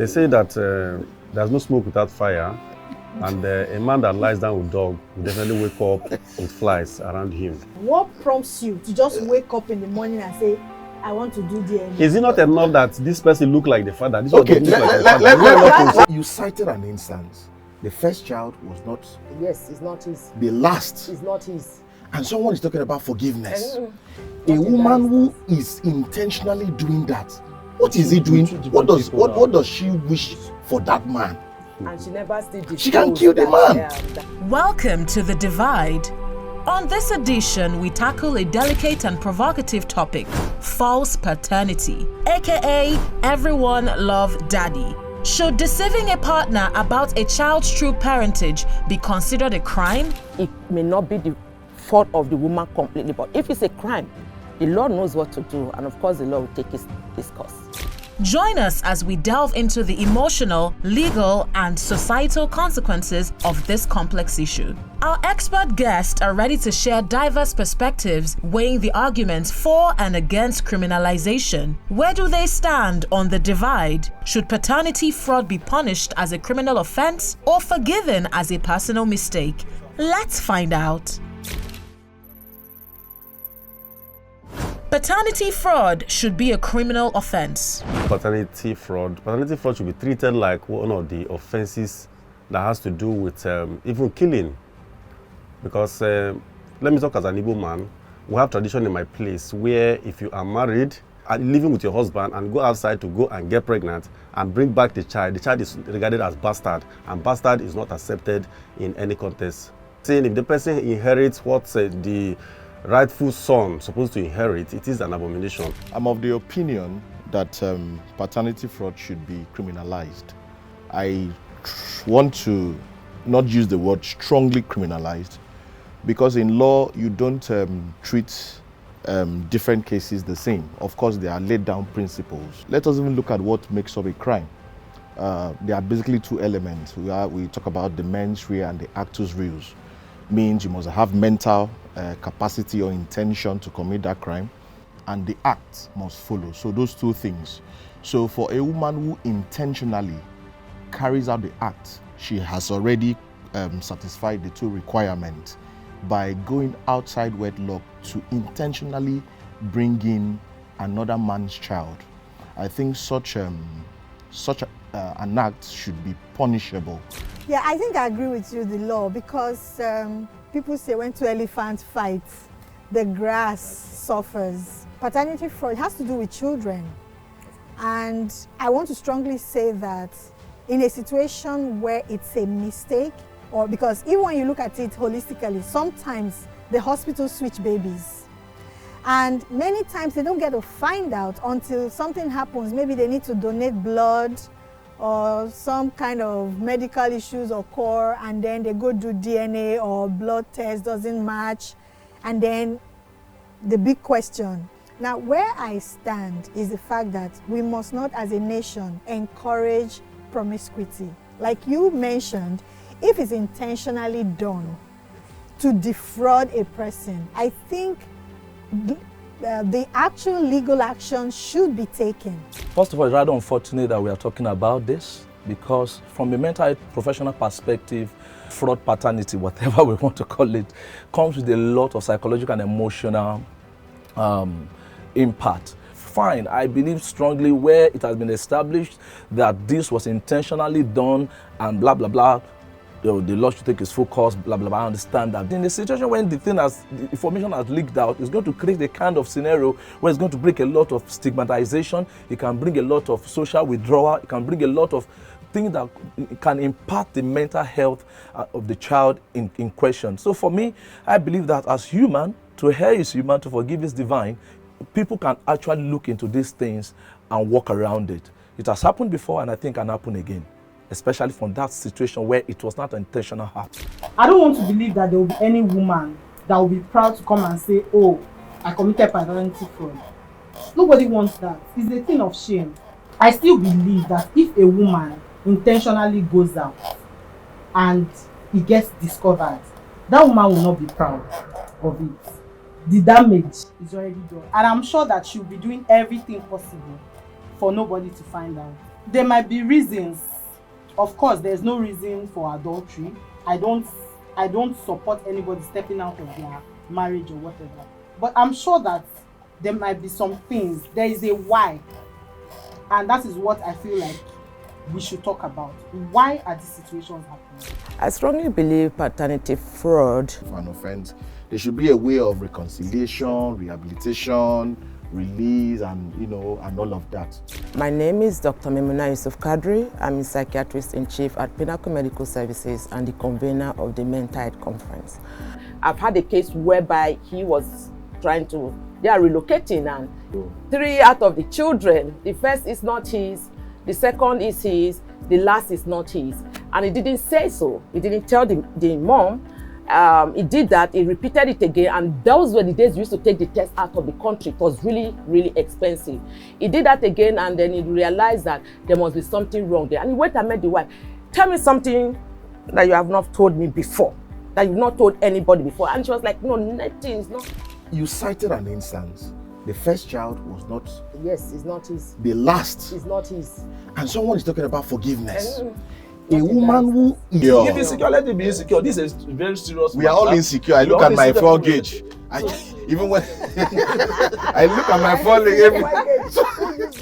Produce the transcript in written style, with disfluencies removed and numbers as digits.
They say that there's no smoke without fire, and a man that lies down with dog will definitely wake up with flies around him. What prompts you to just wake up in the morning and say, I want to do DNA? Is it not enough that this person look like the father? This Okay, one doesn't look like the father. you cited an instance. The first child was not. Yes, it's not his. The last. It's not his. And someone is talking about forgiveness. A woman who is intentionally doing that, what is he doing? What does she wish for that man? And she never still. She can kill the man. Welcome to The Divide. On this edition, we tackle a delicate and provocative topic, false paternity, aka everyone love daddy. Should deceiving a partner about a child's true parentage be considered a crime? It may not be the fault of the woman completely, but if it's a crime, the law knows what to do, and of course the law will take its course. Join us as we delve into the emotional, legal, and societal consequences of this complex issue. Our expert guests are ready to share diverse perspectives, weighing the arguments for and against criminalization. Where do they stand on the divide? Should paternity fraud be punished as a criminal offense or forgiven as a personal mistake? Let's find out. Paternity fraud should be a criminal offense. Paternity fraud should be treated like one of the offenses that has to do with even killing. Because let me talk as an Igbo man, we have tradition in my place where if you are married and living with your husband and go outside to go and get pregnant and bring back the child is regarded as bastard, and bastard is not accepted in any context. Saying if the person inherits what the rightful son supposed to inherit, it is an abomination. I'm of the opinion that paternity fraud should be criminalized. I want to not use the word strongly criminalized, because in law you don't treat different cases the same. Of course, there are laid down principles. Let us even look at what makes up a crime. There are basically two elements. We talk about the mens rea and the actus reus. Means you must have mental capacity or intention to commit that crime, and the act must follow. So those two things. So for a woman who intentionally carries out the act, she has already satisfied the two requirements by going outside wedlock to intentionally bring in another man's child. I think such an act should be punishable. Yeah, I think I agree with you, the law, because people say when two elephants fight, the grass suffers. Paternity fraud has to do with children. And I want to strongly say that in a situation where it's a mistake, or because even when you look at it holistically, sometimes the hospitals switch babies. And many times they don't get to find out until something happens. Maybe they need to donate blood, or some kind of medical issues occur, and then they go do DNA or blood test doesn't match, and then the big question. Now, where I stand is the fact that we must not as a nation encourage promiscuity. Like you mentioned, if it's intentionally done to defraud a person, I think the actual legal action should be taken. First of all, it's rather unfortunate that we are talking about this, because from a mental health professional perspective, fraud paternity, whatever we want to call it, comes with a lot of psychological and emotional impact. Fine, I believe strongly where it has been established that this was intentionally done and blah, blah, blah, the law should take its full course, blah, blah, blah. I understand that. In a situation when the information has leaked out, it's going to create a kind of scenario where it's going to bring a lot of stigmatization, it can bring a lot of social withdrawal, it can bring a lot of things that can impact the mental health of the child in question. So for me, I believe that as human, to err is human, to forgive is divine. People can actually look into these things and walk around it. It has happened before, and I think can happen again, especially from that situation where it was not an intentional act. I don't want to believe that there will be any woman that will be proud to come and say, oh, I committed paternity fraud. Nobody wants that. It's a thing of shame. I still believe that if a woman intentionally goes out and it gets discovered, that woman will not be proud of it. The damage is already done. And I'm sure that she'll be doing everything possible for nobody to find out. there might be reasons. Of course, there's no reason for adultery. I don't support anybody stepping out of their marriage or whatever. But I'm sure that there might be some things. There is a why. And that is what I feel like we should talk about. Why are these situations happening? I strongly believe paternity fraud. For an offense, there should be a way of reconciliation, rehabilitation, release, and and all of that. My name is Dr. Memuna Yusuf Kadri. I'm a psychiatrist in chief at Pinnacle Medical Services and the convener of the Mentide Conference. I've had a case whereby he was trying to, they are relocating, and 3 out of the children, the first is not his, the second is his, the last is not his. And he didn't say so. He didn't tell the mom. He did that, he repeated it again, and those were the days we used to take the test out of the country. It was really, really expensive. He did that again, and then he realized that there must be something wrong there. And he went and met the wife. Tell me something that you have not told me before, that you've not told anybody before. And she was like, no, nothing, it's not. You cited an instance. The first child was not. Yes, it's not his. The last. It's not his. And someone is talking about forgiveness. Not A woman who is If insecure, let it be insecure. This is very serious. We are all insecure. I look at my fuel gauge. Even when I look at my fuel gauge.